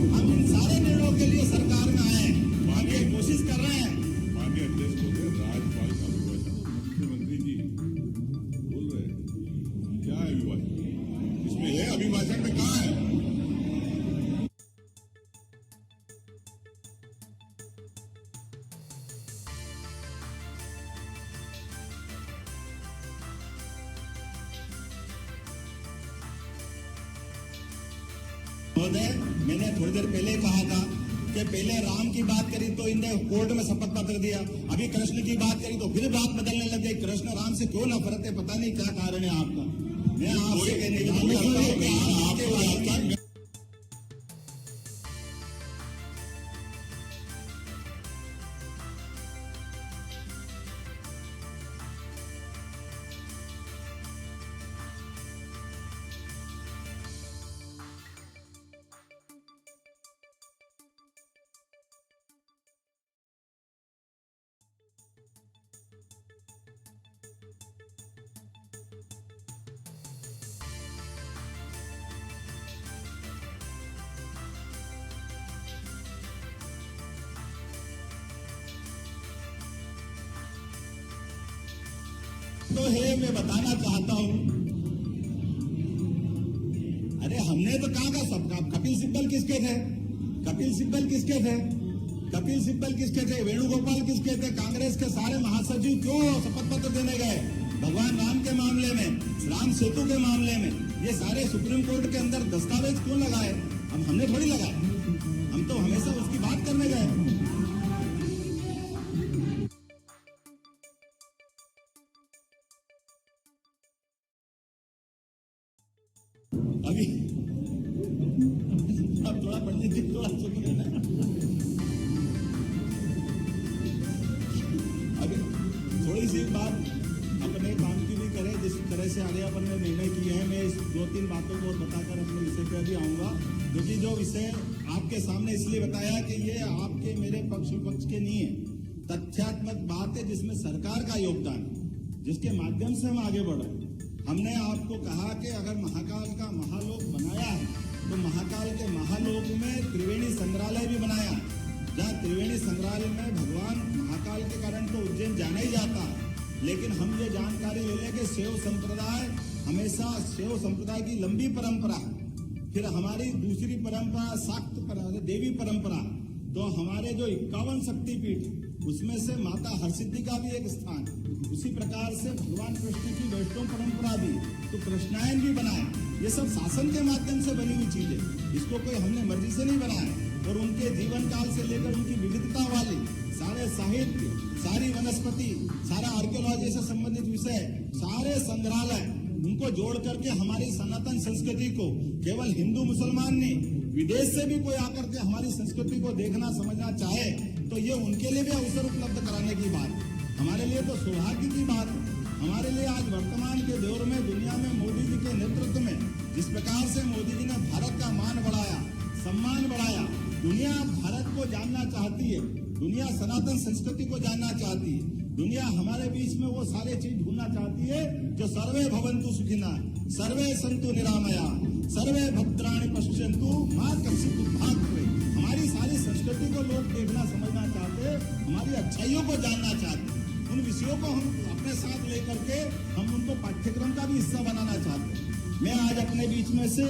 हम इन सारे निर्णयों के लिए सरकार में आए, हम ये कोशिश कर रहे हैं। माननीय अध्यक्ष महोदय, राज्यपाल का अभिभाषण मुख्यमंत्री जी बोल रहे हैं, क्या है अभिभाषण? महोदय, मैंने थोड़ी देर पहले कहा था कि पहले राम की बात करी तो इन्हें कोर्ट में शपथ पत्र दिया, अभी कृष्ण की बात करी तो फिर बात बदलने लग गई। कृष्ण राम से क्यों नफरत है, पता नहीं क्या कारण है आपका। मैं आपसे कहने की बात करता हूं कि आपके बात तो है, मैं बताना चाहता हूं। अरे हमने तो कहा सबका, कपिल सिब्बल किसके थे, कपिल सिब्बल किसके थे, कपिल सिब्बल किसके थे, वेणुगोपाल किसके थे, कांग्रेस के सारे महासचिव क्यों शपथ पत्र देने गए भगवान राम के मामले में, राम सेतु के मामले में, ये सारे सुप्रीम कोर्ट के अंदर दस्तावेज क्यों लगाए, हमने थोड़ी लगाए, हम तो हमेशा उसकी बात करने गए। अभी अब थोड़ा पंडित जी थोड़ा सुनिए ना, अभी थोड़ी सी बात अपने काम की भी करें, जिस तरह से आगे अपन ने निर्णय किए हैं। मैं इस 2-3 बातों को और बताकर अपने विषय पर भी आऊंगा, क्योंकि जो विषय आपके सामने इसलिए बताया कि ये आपके मेरे पक्ष विपक्ष के नहीं है, तथ्यात्मक बात है जिसमें सरकार का योगदान है, जिसके माध्यम से हम आगे बढ़ रहे हैं। हमने आपको कहा कि अगर महाकाल का महालोक बनाया है तो महाकाल के महालोक में त्रिवेणी संग्रहालय भी बनाया, जहाँ त्रिवेणी संग्रहालय में भगवान महाकाल के कारण तो उज्जैन जाना ही जाता है, लेकिन हम ये जानकारी ले लें कि शैव संप्रदाय हमेशा, शैव संप्रदाय की लंबी परंपरा, फिर हमारी दूसरी परंपरा शाक्त देवी परंपरा, तो हमारे जो 51 शक्तिपीठ उसमें से माता हरसिद्धि का भी एक स्थान, उसी प्रकार से भगवान कृष्ण की वैष्णव परंपरा भी, तो कृष्णायन भी बनाया। ये सब शासन के माध्यम से बनी हुई चीजें, इसको कोई हमने मर्जी से नहीं बनाया। और उनके जीवन काल से लेकर उनकी विविधता वाली सारे साहित्य, सारी वनस्पति, सारा आर्कियोलॉजी से संबंधित विषय, सारे संग्रहालय, उनको जोड़ करके हमारी सनातन संस्कृति को केवल हिंदू मुसलमान नहीं, विदेश से भी कोई आकर के हमारी संस्कृति को देखना समझना चाहे तो ये उनके लिए भी अवसर उपलब्ध कराने की बात, हमारे लिए तो सौभाग्य की बात है। हमारे लिए आज वर्तमान के दौर में दुनिया में मोदी जी के नेतृत्व में जिस प्रकार से मोदी जी ने भारत का मान बढ़ाया, सम्मान बढ़ाया, दुनिया भारत को जानना चाहती है, दुनिया सनातन संस्कृति को जानना चाहती है, दुनिया हमारे बीच में वो सारे चीज ढूंढना चाहती है जो सर्वे भवन्तु सुखिना, सर्वे सन्तु निरामया, सर्वे भद्राणि पश्यन्तु मा कश्चित् दुर्भाग् भवेत्। हमारी सारी संस्कृति को लोग देखना समझना चाहते, हमारी अच्छाइयों को जानना चाहते, उन विषयों को हम अपने साथ लेकर के हम उनको पाठ्यक्रम का भी हिस्सा बनाना चाहते हैं। मैं आज अपने बीच में से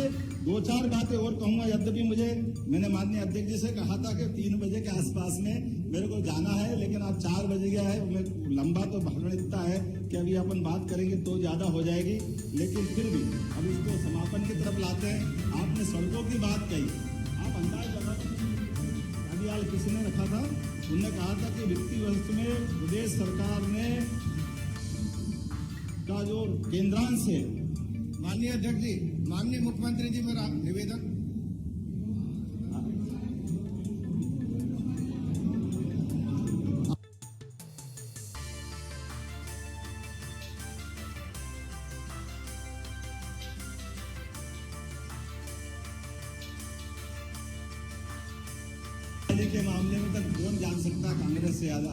2-4 बातें और कहूंगा, यद्यपि मैंने माननीय अध्यक्ष जी से कहा था कि 3 बजे के आसपास में मेरे को जाना है, लेकिन आज 4 बज गया है। मैं लंबा तो भाषण इतना है कि अभी अपन बात करेंगे तो ज्यादा हो जाएगी, लेकिन फिर भी अब इसको समापन की तरफ लाते हैं। आपने सड़कों की बात कही, आप अंदाज लगा, किसी ने रखा था, उन्होंने कहा था कि वित्तीय वर्ष में प्रदेश सरकार ने का जो केंद्रांश है, माननीय अध्यक्ष जी, माननीय मुख्यमंत्री जी, मेरा निवेदन, के मामले में तक कौन जान सकता कांग्रेस से ज्यादा।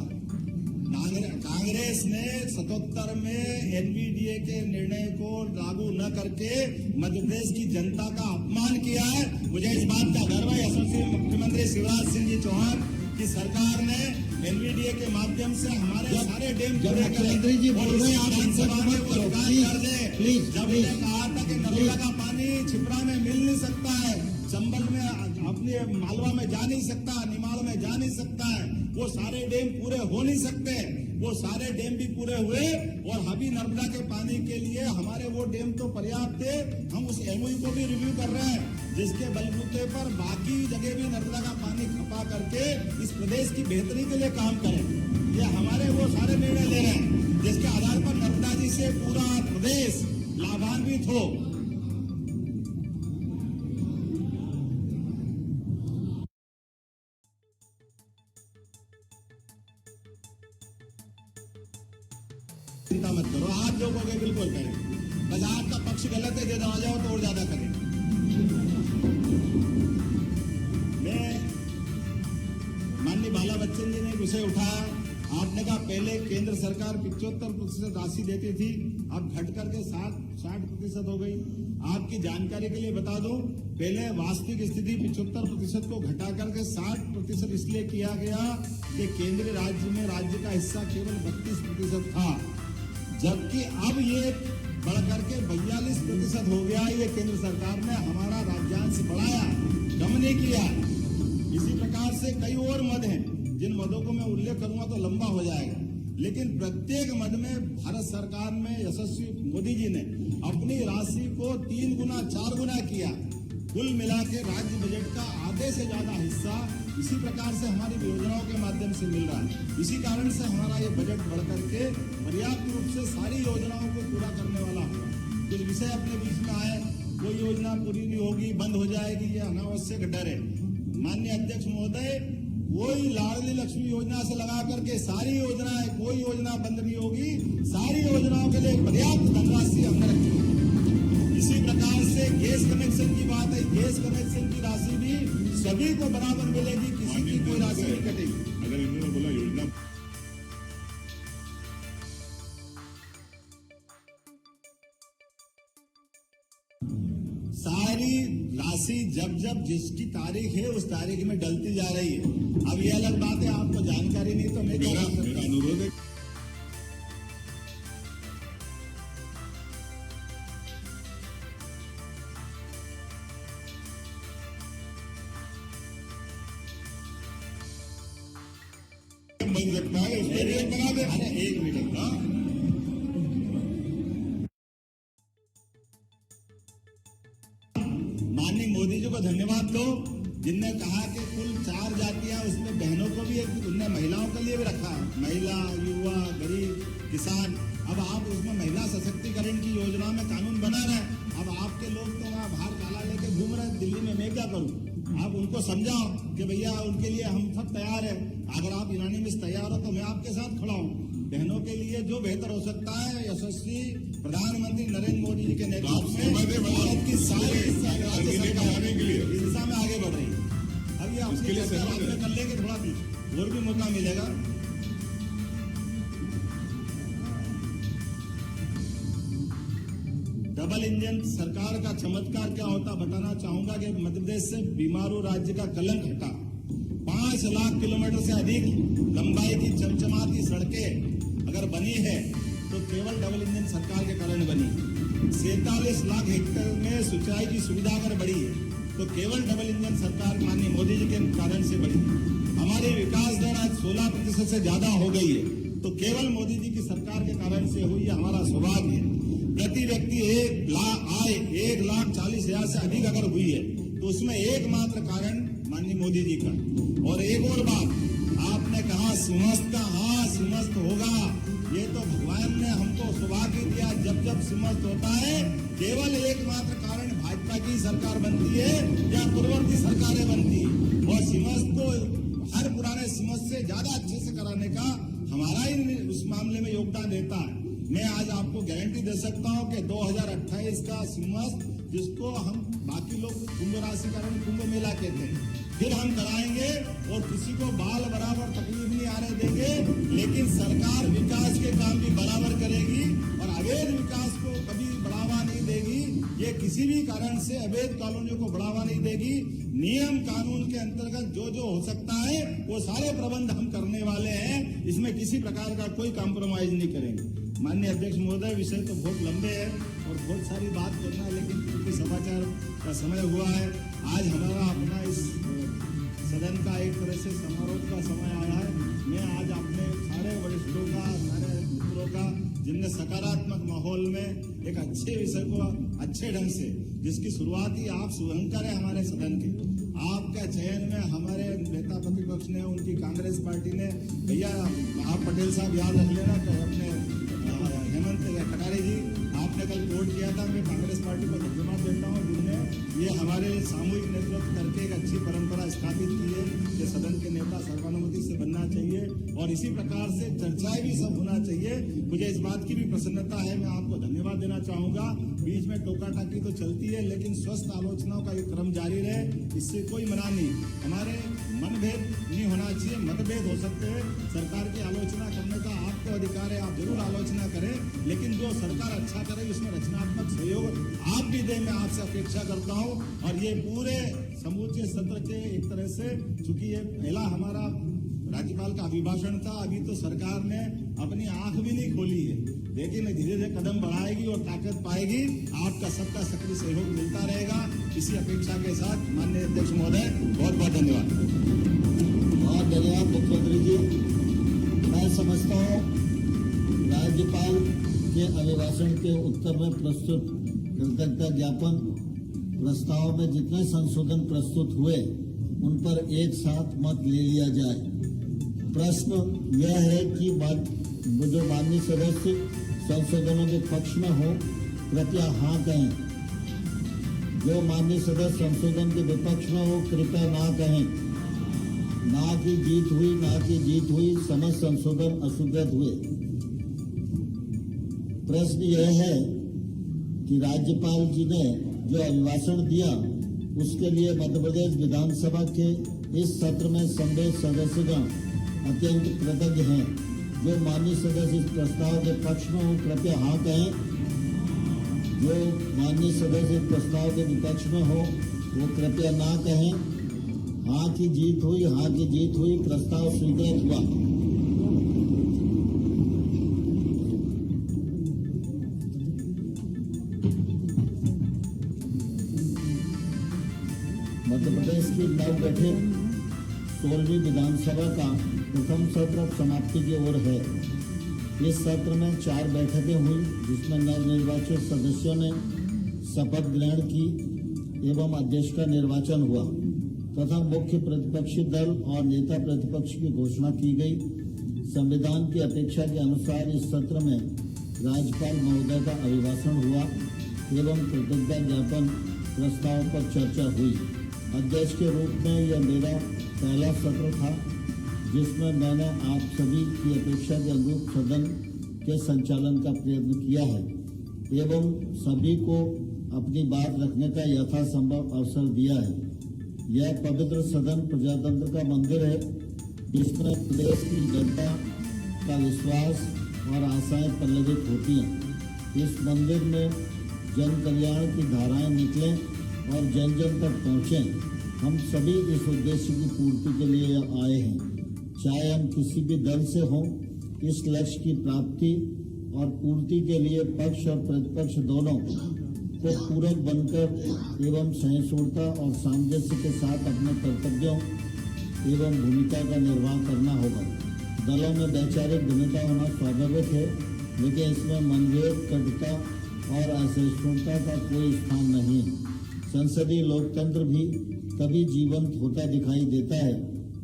कांग्रेस ने 77 में एनवीडीए के निर्णय को लागू न करके मध्य प्रदेश की जनता का अपमान किया है। मुझे इस बात का गर्व है, यशस्वी मुख्यमंत्री शिवराज सिंह जी चौहान की सरकार ने एनवीडीए के माध्यम से हमारे सारे डैम मुख्यमंत्री जी बोल रहे हैं, आप विधानसभा में वो कर दे। जब उन्होंने कहा था कि नर्मदा का पानी छिपरा में मिल नहीं सकता है, चंबल में अपने मालवा में जा नहीं सकता, निमाड़ में जा नहीं सकता है, वो सारे डैम पूरे हो नहीं सकते, वो सारे डैम भी पूरे हुए और अभी नर्मदा के पानी के लिए हमारे वो डैम तो पर्याप्त थे। हम उस एमओयू को भी रिव्यू कर रहे हैं, जिसके बलबूते पर बाकी जगह भी नर्मदा का पानी खपा करके इस प्रदेश की बेहतरी के लिए काम करें। ये हमारे वो सारे निर्णय ले रहे हैं जिसके आधार पर नर्मदा जी से पूरा प्रदेश लाभान्वित हो। चिंता मत करो, आप जो कहोगे बिल्कुल करें। बस आपका पक्ष गलत है, जो आ जाओ तो और ज्यादा करें। मैं माननीय बाला बच्चन जी ने एक विषय उठाया। आपने कहा पहले केंद्र सरकार 75% राशि देती थी, अब घट करके 60% हो गई। आपकी जानकारी के लिए बता दूं, पहले वास्तविक स्थिति 75% को घटा करके 60% इसलिए किया गया कि केंद्रीय राज्य में राज्य का हिस्सा केवल 32% था, जबकि अब ये बढ़ करके 42% हो गया। ये केंद्र सरकार ने हमारा राज्यांश बढ़ाया, कम नहीं किया। इसी प्रकार से कई और मद हैं, जिन मदों को मैं उल्लेख करूंगा तो लंबा हो जाएगा, लेकिन प्रत्येक मद में भारत सरकार में यशस्वी मोदी जी ने अपनी राशि को 3 गुना 4 गुना किया। कुल मिला के राज्य बजट का आधे से ज्यादा हिस्सा इसी प्रकार से हमारी योजनाओं के माध्यम से मिल रहा है। इसी कारण से हमारा ये बजट बढ़ करके पर्याप्त रूप से सारी योजनाओं को पूरा करने वाला होगा। कुछ विषय अपने बीच में आए, कोई योजना पूरी नहीं होगी, बंद हो जाएगी, ये अनावश्यक डर है। माननीय अध्यक्ष महोदय, कोई लाडली लक्ष्मी योजना से लगा करके सारी योजनाएं, कोई योजना बंद नहीं होगी। सारी योजनाओं के लिए पर्याप्त धनराशि हमने रखी है। इसी प्रकार से गैस कनेक्शन की बात है, गैस कनेक्शन की राशि भी सभी को बराबर मिलेगी, किसी की कोई राशि नहीं कटेगी। अगर इन्होंने बोला योजना सारी राशि जब जब जिसकी तारीख है उस तारीख में डलती जा रही है। अब ये अलग बात है, आपको जानकारी नहीं तो मैं क्या कर सकता हूं? मेरा अनुरोध है बन सकता है, उसमें भी एक बना दे। अरे एक मिनट, हाँ? माननीय मोदी जी को धन्यवाद दो, जिनने कहा कि कुल 4 जातियां, उसमें बहनों को भी एक, उनने महिलाओं के लिए भी रखा है, महिला, युवा, गरीब, किसान। अब आप उसमें महिला सशक्तिकरण की योजना में कानून बना रहे हैं। अब आपके लोग तो वहाँ बाहर काला लेके घूम रहे हैं दिल्ली में, मैं क्या करूँ? आप उनको समझाओ कि भैया उनके लिए हम सब तैयार हैं। अगर आप यूनानिमस तैयार हो तो मैं आपके साथ खड़ा हूँ। बहनों के लिए जो बेहतर हो सकता है, यशस्वी प्रधानमंत्री नरेंद्र मोदी जी के नेतृत्व में भारत की सारी राज्य सरकार के लिए इस दिशा में आगे बढ़ रही है। अब ये आपके लिए कर लेंगे, थोड़ा और भी मौका मिलेगा। डबल इंजन सरकार का चमत्कार क्या होता बताना चाहूंगा कि मध्य प्रदेश से बीमारू राज्य का कलंक हटा। 5 लाख किलोमीटर से अधिक लंबाई की चमचमाती सड़कें अगर बनी है तो केवल डबल इंजन सरकार के कारण बनी। 47 लाख हेक्टेयर में सिंचाई की सुविधा अगर बढ़ी है तो केवल डबल इंजन सरकार माननीय मोदी जी के कारण से बढ़ी। हमारी विकास दर आज 16% से ज्यादा हो गई है तो केवल मोदी जी की सरकार के कारण से हुई, हमारा सौभाग्य है। प्रति व्यक्ति 1,40,000 से अधिक अगर हुई है तो उसमें एकमात्र कारण माननीय मोदी जी का। और एक और बात, आपने कहा सिंहस्थ का, हाँ सिंहस्थ होगा, ये तो भगवान ने हमको सौभाग्य दिया। जब जब सिंहस्थ होता है केवल एकमात्र कारण भाजपा की सरकार बनती है या पूर्ववर्ती सरकारें बनती है, और सिंहस्थ को हर पुराने सिंहस्थ से ज्यादा अच्छे से कराने का हमारा ही उस मामले में योगदान रहता है। मैं आज आपको गारंटी दे सकता हूं कि 2028 का सिंहस्थ, जिसको हम बाकी लोग कुंभ राशि कारण कुंभ मेला कहते हैं, फिर हम कराएंगे और किसी को बाल बराबर तकलीफ नहीं आने देंगे। लेकिन सरकार विकास के काम भी बराबर करेगी और अवैध विकास को कभी बढ़ावा नहीं देगी। ये किसी भी कारण से अवैध कॉलोनियों को बढ़ावा नहीं देगी। नियम कानून के अंतर्गत जो जो हो सकता है वो सारे प्रबंध हम करने वाले हैं। इसमें किसी प्रकार का कोई कॉम्प्रोमाइज नहीं करेंगे। माननीय अध्यक्ष महोदय, विषय तो बहुत लंबे हैं और बहुत सारी बात करना है, लेकिन क्योंकि समाचार का समय हुआ है, आज हमारा अपना इस सदन का एक तरह से समारोह का समय आया है। मैं आज अपने सारे वरिष्ठों का हमने सकारात्मक माहौल में एक अच्छे विषय को अच्छे ढंग से, जिसकी शुरुआत ही आप शुभंकर है हमारे सदन के, आपका चयन में हमारे नेता प्रतिपक्ष ने, उनकी कांग्रेस पार्टी ने, भैया आप पटेल साहब याद रख लेना तो अपने हेमंत कटारे जी आपने कल वोट किया था, मैं कांग्रेस पार्टी को धन्यवाद देता हूँ जिनने ये हमारे सामूहिक नेतृत्व करके एक अच्छी परंपरा स्थापित की है कि सदन के नेता सर्वानुमति से बनना चाहिए और इसी प्रकार से चर्चाएं भी सब होना चाहिए। मुझे इस बात की भी प्रसन्नता है, मैं आपको धन्यवाद देना चाहूंगा। बीच में टोका टाकी तो चलती है लेकिन स्वस्थ आलोचनाओं का ये क्रम जारी रहे, इससे कोई मना नहीं। हमारे मनभेद नहीं होना चाहिए, मतभेद हो सकते हैं, सरकार की आलोचना करने का आपको अधिकार है, आप जरूर आलोचना करें, लेकिन जो सरकार अच्छा करे उसमें रचनात्मक सहयोग आप भी दें, मैं आपसे अपेक्षा करता हूं। और ये पूरे समूचे सत्र के एक तरह से, चूंकि ये पहला हमारा राज्यपाल का अभिभाषण था, अभी तो सरकार ने अपनी आंख भी नहीं खोली है, लेकिन धीरे धीरे कदम बढ़ाएगी और ताकत पाएगी, आपका सबका सक्रिय सहयोग मिलता रहेगा। इसी अपेक्षा के साथ माननीय अध्यक्ष महोदय बहुत बहुत धन्यवाद। बहुत धन्यवाद मुख्यमंत्री जी। मैं समझता हूँ राज्यपाल के अभिभाषण के उत्तर में प्रस्तुत कृतज्ञता ज्ञापन प्रस्ताव में जितने संशोधन प्रस्तुत हुए उन पर एक साथ मत ले लिया जाए। प्रश्न यह है कि जो माननीय सदस्य संशोधनों के पक्ष में हो कृपया हाँ कहें, जो माननीय सदस्य संशोधन के विपक्ष में हो कृपया ना कहें। ना की जीत हुई, ना की जीत हुई, समस्त संशोधन अस्वीकृत हुए। प्रश्न यह है कि राज्यपाल जी ने जो अभिभाषण दिया उसके लिए मध्य प्रदेश विधानसभा के इस सत्र में सम्मिलित सदस्यगण अत्यंत कृतज्ञ हैं। जो माननीय सदस्य इस प्रस्ताव के पक्ष में हो कृपया हाँ कहें, जो माननीय सदस्य इस प्रस्ताव के विपक्ष में हो वो कृपया ना कहें। हाँ की जीत हुई, हाँ की जीत हुई, प्रस्ताव स्वीकृत हुआ। मध्य प्रदेश की नव गठित 16वीं विधानसभा का प्रथम सत्र अब समाप्ति की ओर है। इस सत्र में 4 बैठकें हुई जिसमें नवनिर्वाचित सदस्यों ने शपथ ग्रहण की एवं अध्यक्ष का निर्वाचन हुआ तथा मुख्य प्रतिपक्षी दल और नेता प्रतिपक्ष की घोषणा की गई। संविधान की अपेक्षा के अनुसार इस सत्र में राज्यपाल महोदय का अभिभाषण हुआ एवं कृतज्ञता ज्ञापन प्रस्ताव पर चर्चा हुई। अध्यक्ष के रूप में यह मेरा पहला सत्र था जिसमें मैंने आप सभी की अपेक्षा के अनुरूप सदन के संचालन का प्रयत्न किया है एवं सभी को अपनी बात रखने का यथासंभव अवसर दिया है। यह पवित्र सदन प्रजातंत्र का मंदिर है, जिसमें प्रदेश की जनता का विश्वास और आशाएं पल्लवित होती हैं। इस मंदिर में जन कल्याण की धाराएं निकलें और जन जन तक पहुँचें। हम सभी इस उद्देश्य की पूर्ति के लिए आए हैं, चाहे हम किसी भी दल से हों। इस लक्ष्य की प्राप्ति और पूर्ति के लिए पक्ष और प्रतिपक्ष दोनों को पूरक बनकर एवं सहिष्णुता और सामंजस्य के साथ अपने कर्तव्यों एवं भूमिका का निर्वाह करना होगा। दलों में वैचारिक भिन्नता होना स्वाभाविक है, लेकिन इसमें मनभेद, कटुता और असहिष्णुता का कोई स्थान नहीं। संसदीय लोकतंत्र भी तभी जीवंत होता दिखाई देता है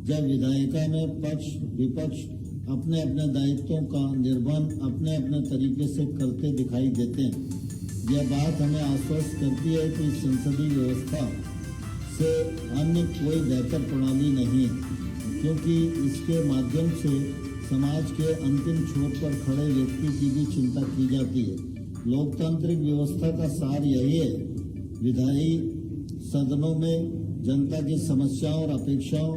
जब विधायिका में पक्ष विपक्ष अपने अपने दायित्वों का निर्वहन अपने अपने तरीके से करते दिखाई देते हैं। यह बात हमें आश्वस्त करती है कि संसदीय व्यवस्था से अन्य कोई बेहतर प्रणाली नहीं है, क्योंकि इसके माध्यम से समाज के अंतिम छोर पर खड़े व्यक्ति की भी चिंता की जाती है। लोकतांत्रिक व्यवस्था का सार यही है, विधायी सदनों में जनता की समस्याओं और अपेक्षाओं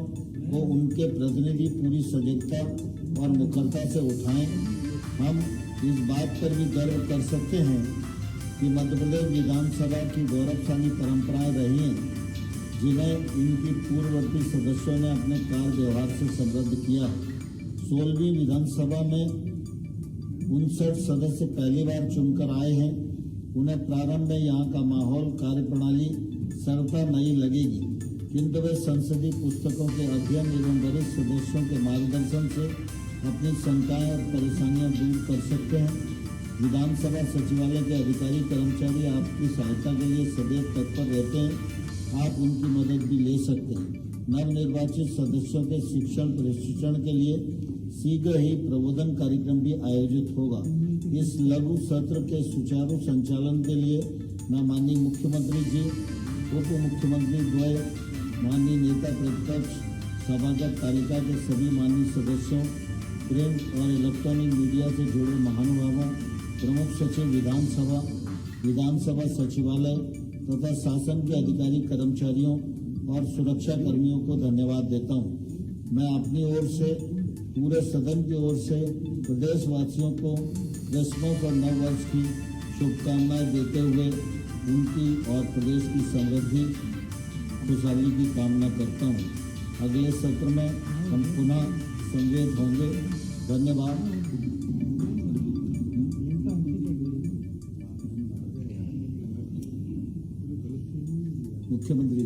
को उनके प्रतिनिधि पूरी सजगता और मुखरता से उठाएं। हम इस बात पर भी गर्व कर सकते हैं कि मध्य प्रदेश विधानसभा की गौरवशाली परंपराएं रही हैं, जिन्हें इनकी पूर्ववर्ती सदस्यों ने अपने कार्य व्यवहार से समृद्ध किया। 16वीं विधानसभा में 59 सदस्य पहली बार चुनकर आए हैं। उन्हें प्रारंभ में यहाँ का माहौल, कार्यप्रणाली सरलता नहीं लगेगी, किंतु वे संसदीय पुस्तकों के अध्ययन एवं वरिष्ठ सदस्यों के मार्गदर्शन से अपनी शंकाएं और परेशानियां दूर कर सकते हैं। विधानसभा सचिवालय के अधिकारी कर्मचारी आपकी सहायता के लिए सदैव तत्पर रहते हैं। आप उनकी मदद भी ले सकते हैं। नवनिर्वाचित सदस्यों के शिक्षण प्रशिक्षण के लिए शीघ्र ही प्रबोधन कार्यक्रम भी आयोजित होगा। इस लघु सत्र के सुचारू संचालन के लिए मैं माननीय मुख्यमंत्री जी, उप मुख्यमंत्री द्वय, माननीय नेता प्रतिपक्ष, सभागत तालिका के सभी माननीय सदस्यों, प्रिंट और इलेक्ट्रॉनिक मीडिया से जुड़े महानुभावों, प्रमुख सचिव विधानसभा, विधानसभा सचिवालय तथा शासन के अधिकारी कर्मचारियों और सुरक्षा कर्मियों को धन्यवाद देता हूँ। मैं अपनी ओर से, पूरे सदन की ओर से प्रदेशवासियों को क्रिसमस और नव वर्ष की शुभकामनाएं देते हुए उनकी और प्रदेश की समृद्धि खुशहाली की कामना करता हूँ। अगले सत्र में हम पुनः संवेद होंगे। धन्यवाद। मुख्यमंत्री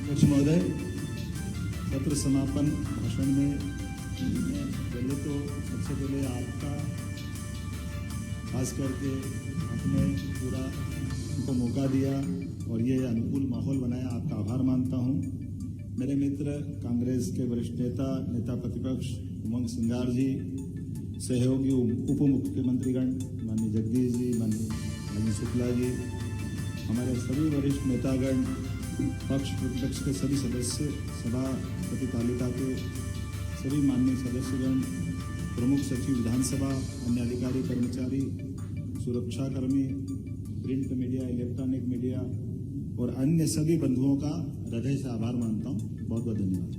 अध्यक्ष महोदय, सत्र समापन भाषण में पहले तो सबसे पहले आपका, खास करके आपने पूरा को मौका दिया और ये अनुकूल माहौल बनाया, आपका आभार मानता हूँ। मेरे मित्र कांग्रेस के वरिष्ठ नेता प्रतिपक्ष उमंग सिंगार जी, सहयोगी उप मुख्यमंत्रीगण माननीय जगदीश जी, माननीय राजीव शुक्ला जी, हमारे सभी वरिष्ठ नेतागण, पक्ष प्रतिपक्ष के सभी सदस्य, सभापति तालिका के सभी माननीय सदस्यगण, प्रमुख सचिव विधानसभा, अन्य अधिकारी कर्मचारी, सुरक्षाकर्मी, प्रिंट मीडिया, इलेक्ट्रॉनिक मीडिया और अन्य सभी बंधुओं का हृदय से आभार मानता हूँ। बहुत बहुत धन्यवाद।